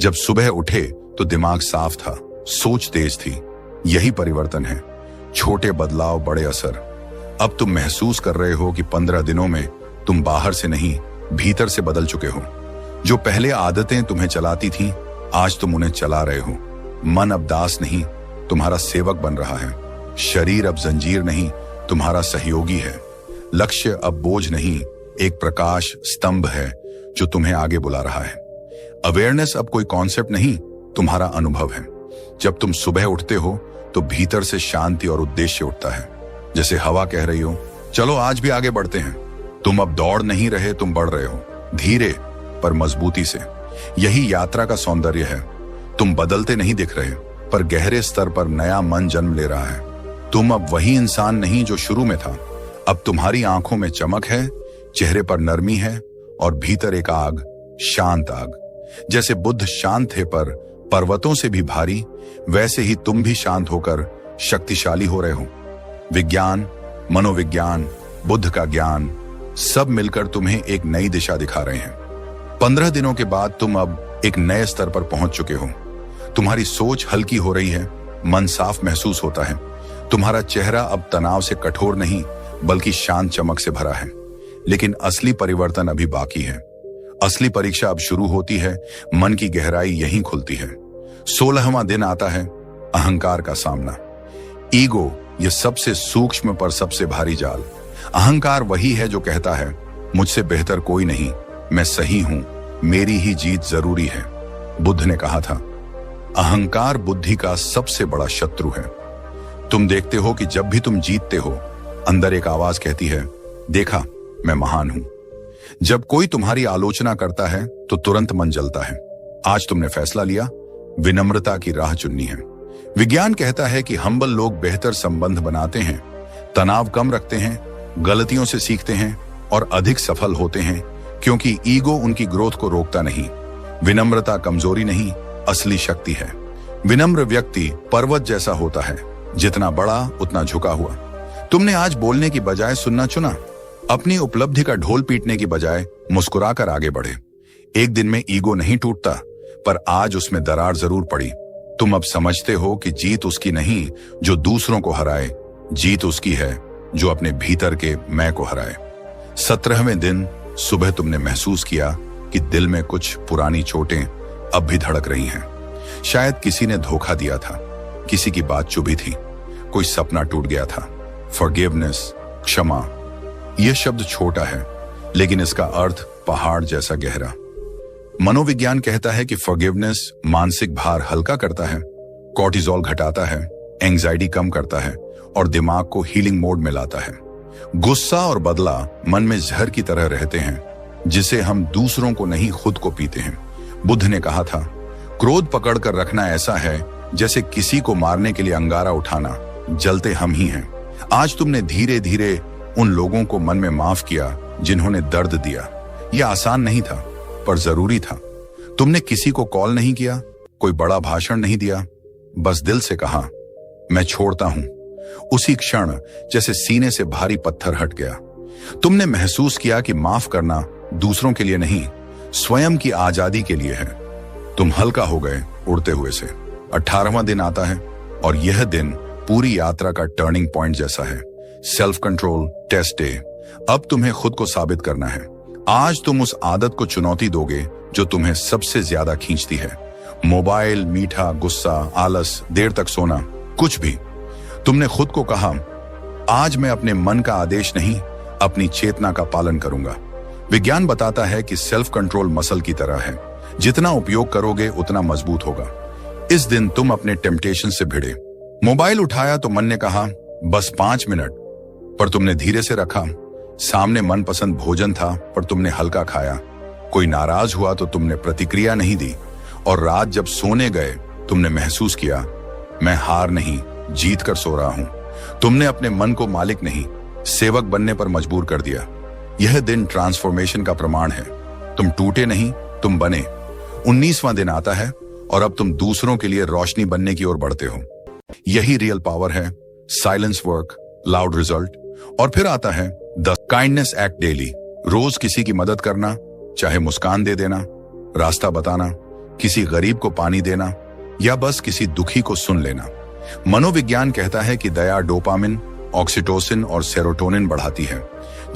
जब सुबह उठे तो दिमाग साफ था, सोच तेज थी। यही परिवर्तन है, छोटे बदलाव, बड़े असर। अब तुम महसूस कर रहे हो कि 15 दिनों में तुम बाहर से नहीं, भीतर से बदल चुके हो। जो पहले आदतें तुम्हें चलाती थीं, आज तुम उन्हें चला रहे हो। मन अब दास नहीं, तुम्हारा सेवक बन रहा है। शरीर अब जंजीर नहीं, तुम्हारा सहयोगी है। लक्ष्य अब बोझ नहीं, एक प्रकाश स्तंभ है जो तुम्हें आगे बुला रहा है। अवेयरनेस अब कोई कॉन्सेप्ट नहीं, तुम्हारा अनुभव है। जब तुम सुबह उठते हो तो भीतर से शांति और उद्देश्य उठता है, जैसे हवा कह रही हो, चलो आज भी आगे बढ़ते हैं। तुम अब दौड़ नहीं रहे, तुम बढ़ रहे हो, धीरे पर मजबूती से। यही यात्रा का सौंदर्य है। तुम बदलते नहीं दिख रहे, पर गहरे स्तर पर नया मन जन्म ले रहा है। तुम अब वही इंसान नहीं जो शुरू में था। अब तुम्हारी आंखों में चमक है, चेहरे पर नरमी है और भीतर एक आग, शांत आग। जैसे बुद्ध शांत थे पर पर्वतों से भी भारी, वैसे ही तुम भी शांत होकर शक्तिशाली हो रहे हो। विज्ञान, मनोविज्ञान, बुद्ध का ज्ञान, सब मिलकर तुम्हें एक नई दिशा दिखा रहे हैं। 15 दिनों के बाद तुम अब एक नए स्तर पर पहुंच चुके हो। तुम्हारी सोच हल्की हो रही है, मन साफ महसूस होता है। तुम्हारा चेहरा अब तनाव से कठोर नहीं बल्कि शांत चमक से भरा है। लेकिन असली परिवर्तन अभी बाकी है। असली परीक्षा अब शुरू होती है। मन की गहराई यहीं खुलती है। 16वां दिन आता है, अहंकार का सामना। ईगो, यह सबसे सूक्ष्म पर सबसे भारी जाल। अहंकार वही है जो कहता है, मुझसे बेहतर कोई नहीं, मैं सही हूं, मेरी ही जीत जरूरी है। बुद्ध ने कहा था, अहंकार बुद्धि का सबसे बड़ा शत्रु है। तुम देखते हो कि जब भी तुम जीतते हो, अंदर एक आवाज कहती है, देखा, मैं महान हूं। जब कोई तुम्हारी आलोचना करता है तो तुरंत मन जलता है। आज तुमने फैसला लिया, विनम्रता की राह चुननी है। विज्ञान कहता है कि हम्बल लोग बेहतर संबंध बनाते हैं, तनाव कम रखते हैं, गलतियों से सीखते हैं और अधिक सफल होते हैं, क्योंकि ईगो उनकी ग्रोथ को रोकता नहीं। विनम्रता कमजोरी नहीं, असली शक्ति है। विनम्र व्यक्ति पर्वत जैसा होता है, जितना बड़ा उतना झुका हुआ। तुमने आज बोलने की बजाय सुनना चुना, अपनी उपलब्धि का ढोल पीटने की बजाय मुस्कुराकर आगे बढ़े। एक दिन में ईगो नहीं टूटता, पर आज उसमें दरार जरूर पड़ी। तुम अब समझते हो कि जीत उसकी नहीं जो दूसरों को हराए, जीत उसकी है जो अपने भीतर के मैं को हराए। 17वें दिन सुबह तुमने महसूस किया कि दिल में कुछ पुरानी चोटें अब भी धड़क रही हैं। शायद किसी ने धोखा दिया था, किसी की बात चुभी थी, कोई सपना टूट गया था। फॉरगिवनेस, क्षमा, यह शब्द छोटा है, लेकिन इसका अर्थ पहाड़ जैसा गहरा। मनोविज्ञान कहता है कि फॉरगिवनेस मानसिक भार हल्का करता है, कॉर्टिसोल घटाता है, एंजाइटी कम करता है और दिमाग को हीलिंग मोड में लाता है। गुस्सा और बदला मन में जहर की तरह रहते हैं, जिसे हम दूसरों को नहीं खुद को पीते हैं। बुद्ध ने कहा था, क्रोध पकड़ कर रखना ऐसा है जैसे किसी को मारने के लिए अंगारा उठाना, जलते हम ही हैं। आज तुमने धीरे धीरे उन लोगों को मन में माफ किया जिन्होंने दर्द दिया। यह आसान नहीं था, पर जरूरी था। तुमने किसी को कॉल नहीं किया, कोई बड़ा भाषण नहीं दिया, बस दिल से कहा, मैं छोड़ता हूं। उसी क्षण जैसे सीने से भारी पत्थर हट गया। तुमने महसूस किया कि माफ करना दूसरों के लिए नहीं, स्वयं की आजादी के लिए है। तुम हल्का हो गए उड़ते हुए से। 18वां दिन आता है और यह दिन पूरी यात्रा का टर्निंग पॉइंट जैसा है। Self control test day. अब तुम्हें खुद को साबित करना है। आज तुम उस आदत को चुनौती दोगे जो तुम्हें सबसे ज्यादा खींचती है। मोबाइल, मीठा, गुस्सा, आलस, देर तक सोना, कुछ भी। तुमने खुद को कहा, आज मैं अपने मन का आदेश नहीं, अपनी चेतना का पालन करूंगा। विज्ञान बताता है कि सेल्फ कंट्रोल मसल की तरह है, जितना उपयोग करोगे उतना मजबूत होगा। इस दिन तुम अपने टेम्पटेशन से भिड़े। मोबाइल उठाया तो मन ने कहा, बस 5 मिनट, पर तुमने धीरे से रखा। सामने मनपसंद भोजन था, पर तुमने हल्का खाया। कोई नाराज हुआ तो तुमने प्रतिक्रिया नहीं दी। और रात जब सोने गए, तुमने महसूस किया, मैं हार नहीं, जीत कर सो रहा हूं। तुमने अपने मन को मालिक नहीं, सेवक बनने पर मजबूर कर दिया। यह दिन ट्रांसफॉर्मेशन का प्रमाण है। तुम टूटे नहीं, तुम बने। 19वां दिन आता है और अब तुम दूसरों के लिए रोशनी बनने की ओर बढ़ते हो। यही रियल पावर है। Silence work, loud result. और फिर आता है द काइंडनेस एक्ट डेली। रोज किसी की मदद करना, चाहे मुस्कान दे देना, रास्ता बताना, किसी गरीब को पानी देना या बस किसी दुखी को सुन लेना। मनोविज्ञान कहता है कि दया डोपामिन, ऑक्सीटोसिन और सेरोटोनिन बढ़ाती है,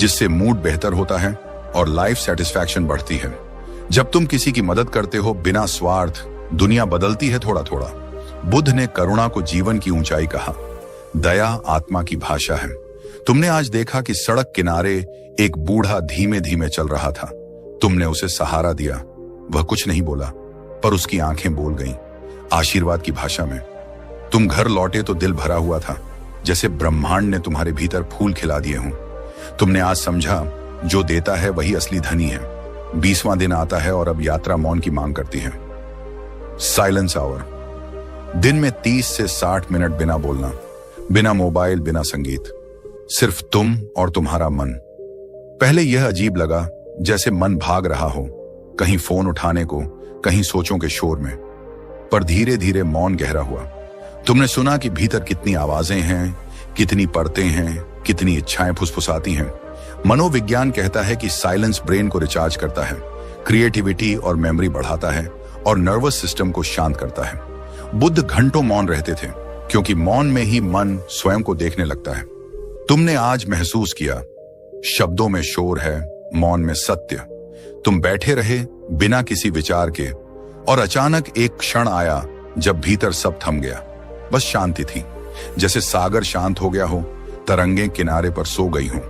जिससे मूड बेहतर होता है और लाइफ सेटिस्फैक्शन बढ़ती है। जब तुम किसी की मदद करते हो बिना स्वार्थ, दुनिया बदलती है थोड़ा थोड़ा। बुद्ध ने करुणा को जीवन की ऊंचाई कहा। दया आत्मा की भाषा है। तुमने आज देखा कि सड़क किनारे एक बूढ़ा धीमे धीमे चल रहा था। तुमने उसे सहारा दिया। वह कुछ नहीं बोला, पर उसकी आंखें बोल गईं, आशीर्वाद की भाषा में। तुम घर लौटे तो दिल भरा हुआ था, जैसे ब्रह्मांड ने तुम्हारे भीतर फूल खिला दिए हों। तुमने आज समझा जो देता है वही असली धनी है। 20वां दिन आता है और अब यात्रा मौन की मांग करती है। Silence hour. दिन में 30 से 60 मिनट बिना बोलना, बिना मोबाइल, बिना संगीत, सिर्फ तुम और तुम्हारा मन। पहले यह अजीब लगा, जैसे मन भाग रहा हो, कहीं फोन उठाने को, कहीं सोचों के शोर में। पर धीरे धीरे मौन गहरा हुआ। तुमने सुना कि भीतर कितनी आवाजें हैं, कितनी परतें हैं, कितनी इच्छाएं फुसफुसाती हैं। मनोविज्ञान कहता है कि साइलेंस ब्रेन को रिचार्ज करता है, क्रिएटिविटी और मेमोरी बढ़ाता है और नर्वस सिस्टम को शांत करता है। बुद्ध घंटों मौन रहते थे, क्योंकि मौन में ही मन स्वयं को देखने लगता है। तुमने आज महसूस किया, शब्दों में शोर है, मौन में सत्य। तुम बैठे रहे बिना किसी विचार के, और अचानक एक क्षण आया जब भीतर सब थम गया। बस शांति थी, जैसे सागर शांत हो गया हो, तरंगें किनारे पर सो गई हों।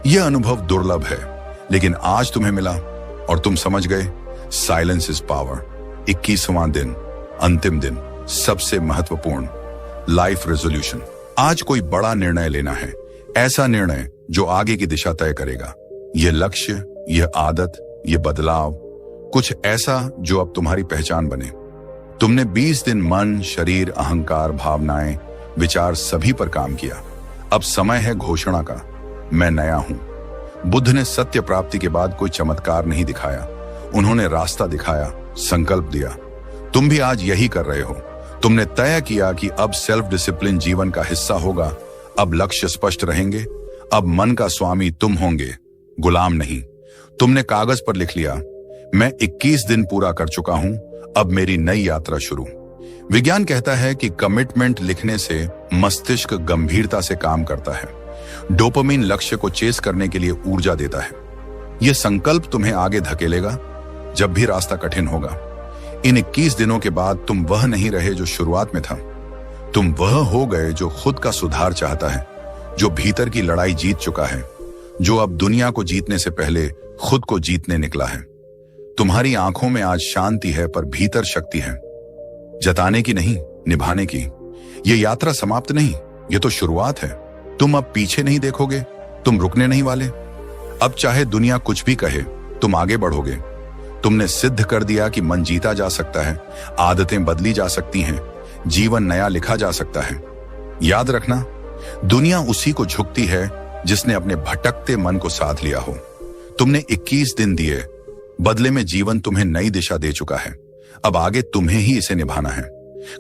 यह अनुभव दुर्लभ है, लेकिन आज तुम्हें मिला और तुम समझ गए, साइलेंस इज पावर। 21वां दिन, अंतिम दिन, सबसे महत्वपूर्ण लाइफ रेजोल्यूशन। आज कोई बड़ा निर्णय लेना है, ऐसा निर्णय जो आगे की दिशा तय करेगा। यह लक्ष्य, यह आदत, यह बदलाव, कुछ ऐसा जो अब तुम्हारी पहचान बने। तुमने 20 दिन मन, शरीर, अहंकार, भावनाएं, विचार सभी पर काम किया। अब समय है घोषणा का, मैं नया हूं। बुद्ध ने सत्य प्राप्ति के बाद कोई चमत्कार नहीं दिखाया, उन्होंने रास्ता दिखाया, संकल्प दिया। तुम भी आज यही कर रहे हो। तुमने तय किया कि अब सेल्फ डिसिप्लिन जीवन का हिस्सा होगा, अब लक्ष्य स्पष्ट रहेंगे, अब मन का स्वामी तुम होंगे, गुलाम नहीं। तुमने कागज पर लिख लिया, मैं 21 दिन पूरा कर चुका हूं, अब मेरी नई यात्रा शुरू। विज्ञान कहता है कि कमिटमेंट लिखने से मस्तिष्क गंभीरता से काम करता है। डोपामिन लक्ष्य को चेस करने के लिए ऊर्जा देता है। यह संकल्प तुम्हें आगे धकेलेगा जब भी रास्ता कठिन होगा। इन 21 दिनों के बाद तुम वह नहीं रहे जो शुरुआत में था। तुम वह हो गए जो खुद का सुधार चाहता है, जो भीतर की लड़ाई जीत चुका है, जो अब दुनिया को जीतने से पहले खुद को जीतने निकला है। तुम्हारी आंखों में आज शांति है, पर भीतर शक्ति है, जताने की नहीं, निभाने की। यह यात्रा समाप्त नहीं, यह तो शुरुआत है। तुम अब पीछे नहीं देखोगे, तुम रुकने नहीं वाले। अब चाहे दुनिया कुछ भी कहे, तुम आगे बढ़ोगे। तुमने सिद्ध कर दिया कि मन जीता जा सकता है, आदतें बदली जा सकती हैं, जीवन नया लिखा जा सकता है। याद रखना, दुनिया उसी को झुकती है जिसने अपने भटकते मन को साथ लिया हो। तुमने 21 दिन दिए, बदले में जीवन तुम्हें नई दिशा दे चुका है। अब आगे तुम्हें ही इसे निभाना है।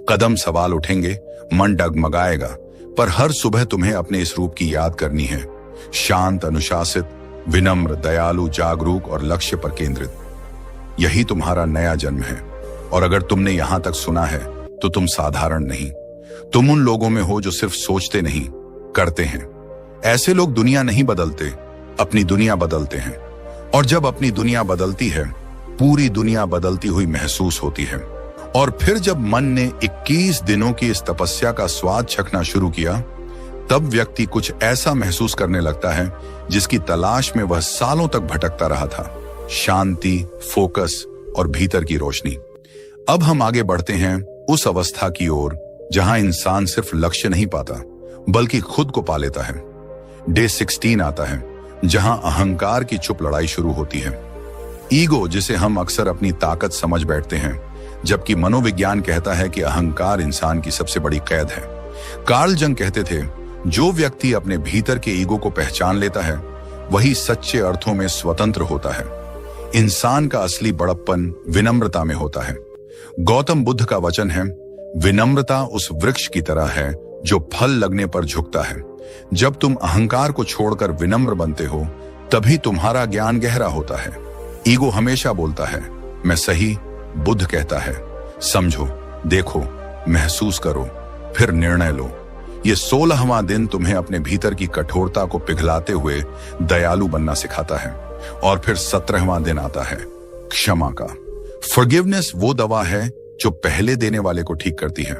कदम सवाल उठेंगे, मन डगमगाएगा, पर हर सुबह तुम्हें अपने इस रूप की याद करनी है, शांत, अनुशासित, विनम्र, दयालु, जागरूक और लक्ष्य पर केंद्रित। यही तुम्हारा नया जन्म है। और अगर तुमने यहां तक सुना है तो तुम साधारण नहीं। तुम उन लोगों में हो जो सिर्फ सोचते नहीं, करते हैं। ऐसे लोग दुनिया नहीं बदलते, अपनी दुनिया बदलते हैं। और जब अपनी दुनिया बदलती है, पूरी दुनिया बदलती हुई महसूस होती है। और फिर जब मन ने 21 दिनों की इस तपस्या का स्वाद चखना शुरू किया, तब व्यक्ति कुछ ऐसा महसूस करने लगता है जिसकी तलाश में वह सालों तक भटकता रहा था। शांति, फोकस और भीतर की रोशनी। अब हम आगे बढ़ते हैं उस अवस्था की ओर जहां इंसान सिर्फ लक्ष्य नहीं पाता, बल्कि खुद को पा लेता है। डे 16 आता है, जहां अहंकार की चुप लड़ाई शुरू होती है। ईगो, जिसे हम अक्सर अपनी ताकत समझ बैठते हैं, जबकि मनोविज्ञान कहता है कि अहंकार इंसान की सबसे बड़ी कैद है। कार्ल जंग कहते थे, जो व्यक्ति अपने भीतर के ईगो को पहचान लेता है, वही सच्चे अर्थों में स्वतंत्र होता है। इंसान का असली बड़प्पन विनम्रता में होता है। गौतम बुद्ध का वचन है, विनम्रता उस वृक्ष की तरह है जो फल लगने पर झुकता है। जब तुम अहंकार को छोड़कर विनम्र बनते हो, तभी तुम्हारा ज्ञान गहरा होता है। ईगो हमेशा बोलता है, मैं सही। बुद्ध कहता है, समझो, देखो, महसूस करो, फिर निर्णय लो। ये 16वां दिन तुम्हें अपने भीतर की कठोरता को पिघलाते हुए दयालु बनना सिखाता है। और फिर 17वां दिन आता है, क्षमा का। फॉरगिवनेस वो दवा है जो पहले देने वाले को ठीक करती है।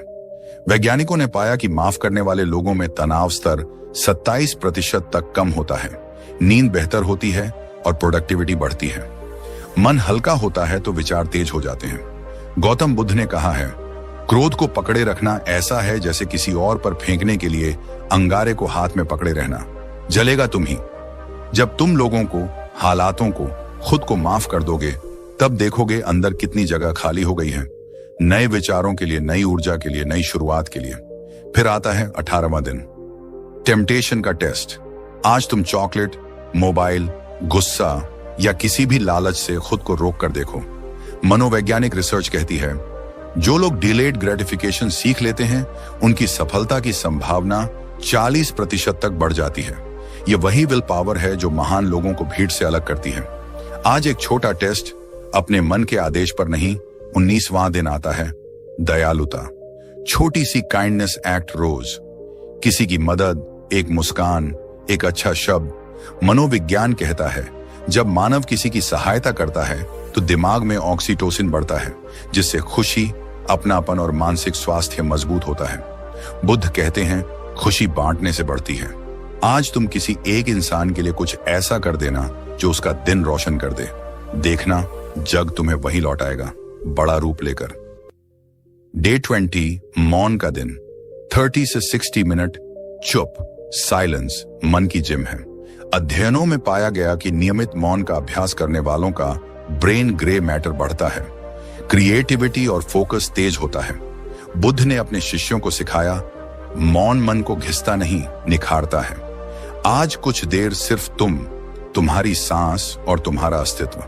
वैज्ञानिकों ने पाया कि माफ करने वाले लोगों में तनाव स्तर 27% तक कम होता है, नींद बेहतर होती है और प्रोडक्टिविटी बढ़ती है। मन हल्का होता है तो विचार तेज हो जाते हैं। गौतम बुद्ध ने कहा है, क्रोध को पकड़े रखना ऐसा है जैसे किसी और पर फेंकने के लिए अंगारे को हाथ में पकड़े रहना, जलेगा तुम ही। जब तुम लोगों को हालातों को, खुद को माफ कर दोगे, तब देखोगे अंदर कितनी जगह खाली हो गई है, नए विचारों के लिए, नई ऊर्जा के लिए, नई शुरुआत के लिए। फिर आता है 18वां दिन, टेम्पटेशन का टेस्ट। आज तुम चॉकलेट, मोबाइल, गुस्सा या किसी भी लालच से खुद को रोक कर देखो। मनोवैज्ञानिक रिसर्च कहती है, जो लोग डिलेड ग्रेटिफिकेशन सीख लेते हैं, उनकी सफलता की संभावना 40% तक बढ़ जाती है। यह वही विल पावर है जो महान लोगों को भीड़ से अलग करती है। आज एक छोटा टेस्ट, अपने मन के आदेश पर नहीं। 19वां दिन आता है, दयालुता। छोटी सी काइंडनेस एक्ट रोज, किसी की मदद, एक मुस्कान, एक अच्छा शब्द। मनोविज्ञान कहता है, जब मानव किसी की सहायता करता है तो दिमाग में ऑक्सीटोसिन बढ़ता है, जिससे खुशी, अपनापन और मानसिक स्वास्थ्य मजबूत होता है। बुद्ध कहते हैं, खुशी बांटने से बढ़ती है। आज तुम किसी एक इंसान के लिए कुछ ऐसा कर देना जो उसका दिन रोशन कर दे। देखना, जग तुम्हें वही लौटाएगा, बड़ा रूप लेकर। डे 20, मौन का दिन। 30 से 60 मिनट चुप, साइलेंस मन की जिम है। अध्ययनों में पाया गया कि नियमित मौन का अभ्यास करने वालों का ब्रेन ग्रे मैटर बढ़ता है, क्रिएटिविटी और फोकस तेज होता है। बुद्ध ने अपने शिष्यों को सिखाया, मौन मन को घिसता नहीं, निखारता है। आज कुछ देर सिर्फ तुम्हारी सांस और तुम्हारा अस्तित्व।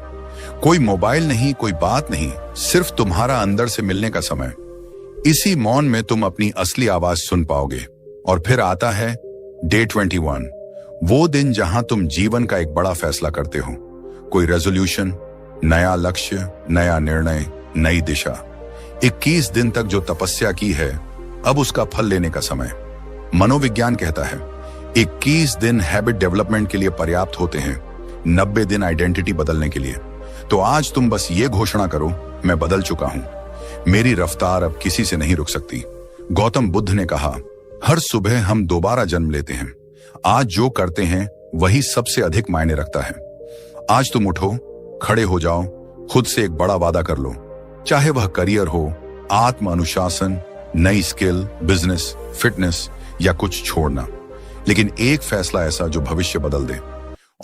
कोई मोबाइल नहीं, कोई बात नहीं, सिर्फ तुम्हारा अंदर से मिलने का समय। इसी मौन में तुम अपनी असली आवाज सुन पाओगे। और फिर आता है डे 21, वो दिन जहां तुम जीवन का एक बड़ा फैसला करते हो। कोई रेजोल्यूशन, नया लक्ष्य, नया निर्णय, नई दिशा। 21 दिन तक जो तपस्या की है, अब उसका फल लेने का समय। मनोविज्ञान कहता है, 21 दिन हैबिट डेवलपमेंट के लिए पर्याप्त होते हैं, 90 दिन आइडेंटिटी बदलने के लिए। तो आज तुम बस ये घोषणा करो, मैं बदल चुका हूं, मेरी रफ्तार अब किसी से नहीं रुक सकती। गौतम बुद्ध ने कहा, हर सुबह हम दोबारा जन्म लेते हैं। आज जो करते हैं वही सबसे अधिक मायने रखता है। आज तुम उठो, खड़े हो जाओ, खुद से एक बड़ा वादा कर लो, चाहे वह करियर हो, आत्म अनुशासन, नई स्किल, बिजनेस, फिटनेस या कुछ छोड़ना। लेकिन एक फैसला ऐसा जो भविष्य बदल दे।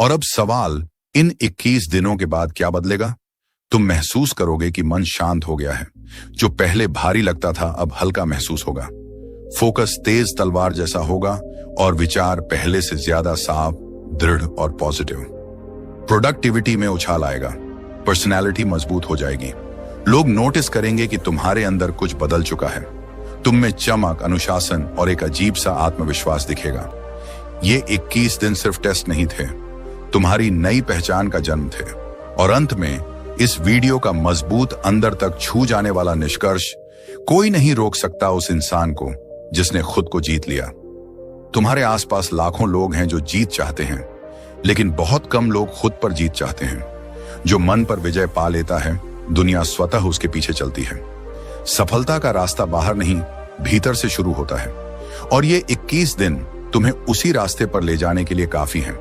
और अब सवाल, इन 21 दिनों के बाद क्या बदलेगा? तुम महसूस करोगे कि मन शांत हो गया है। जो पहले भारी लगता था अब हल्का महसूस होगा। फोकस तेज तलवार जैसा होगा और विचार पहले से ज्यादा साफ, दृढ़ और पॉजिटिव। प्रोडक्टिविटी में उछाल आएगा, पर्सनैलिटी मजबूत हो जाएगी। लोग नोटिस करेंगे कि तुम्हारे अंदर कुछ बदल चुका है। तुम में चमक, अनुशासन और एक अजीब सा आत्मविश्वास दिखेगा। ये 21 दिन सिर्फ टेस्ट नहीं थे, तुम्हारी नई पहचान का जन्म थे। और अंत में इस वीडियो का मजबूत, अंदर तक छू जाने वाला निष्कर्ष, कोई नहीं रोक सकता उस इंसान को जिसने खुद को जीत लिया। तुम्हारे आसपास लाखों लोग हैं जो जीत चाहते हैं, लेकिन बहुत कम लोग खुद पर जीत चाहते हैं। जो मन पर विजय पा लेता है, दुनिया स्वतः उसके पीछे चलती है। सफलता का रास्ता बाहर नहीं, भीतर से शुरू होता है। और ये 21 दिन तुम्हें उसी रास्ते पर ले जाने के लिए काफी हैं।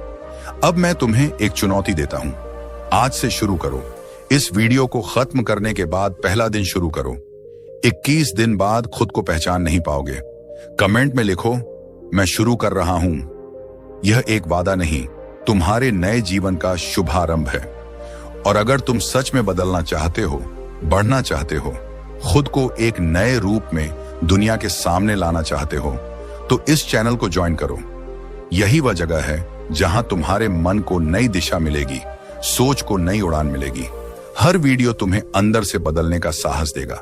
अब मैं तुम्हें एक चुनौती देता हूं, आज से शुरू करो। इस वीडियो को खत्म करने के बाद पहला दिन शुरू करो। 21 दिन बाद खुद को पहचान नहीं पाओगे। कमेंट में लिखो, मैं शुरू कर रहा हूं। यह एक वादा नहीं, तुम्हारे नए जीवन का शुभारंभ है। और अगर तुम सच में बदलना चाहते हो, बढ़ना चाहते हो, खुद को एक नए रूप में दुनिया के सामने लाना चाहते हो, तो इस चैनल को ज्वाइन करो। यही वह जगह है जहां तुम्हारे मन को नई दिशा मिलेगी, सोच को नई उड़ान मिलेगी। हर वीडियो तुम्हें अंदर से बदलने का साहस देगा।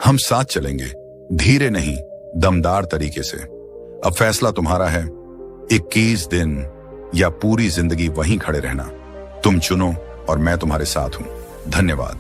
हम साथ चलेंगे, धीरे नहीं, दमदार तरीके से। अब फैसला तुम्हारा है, 21 दिन या पूरी जिंदगी वहीं खड़े रहना। तुम चुनो और मैं तुम्हारे साथ हूं। धन्यवाद।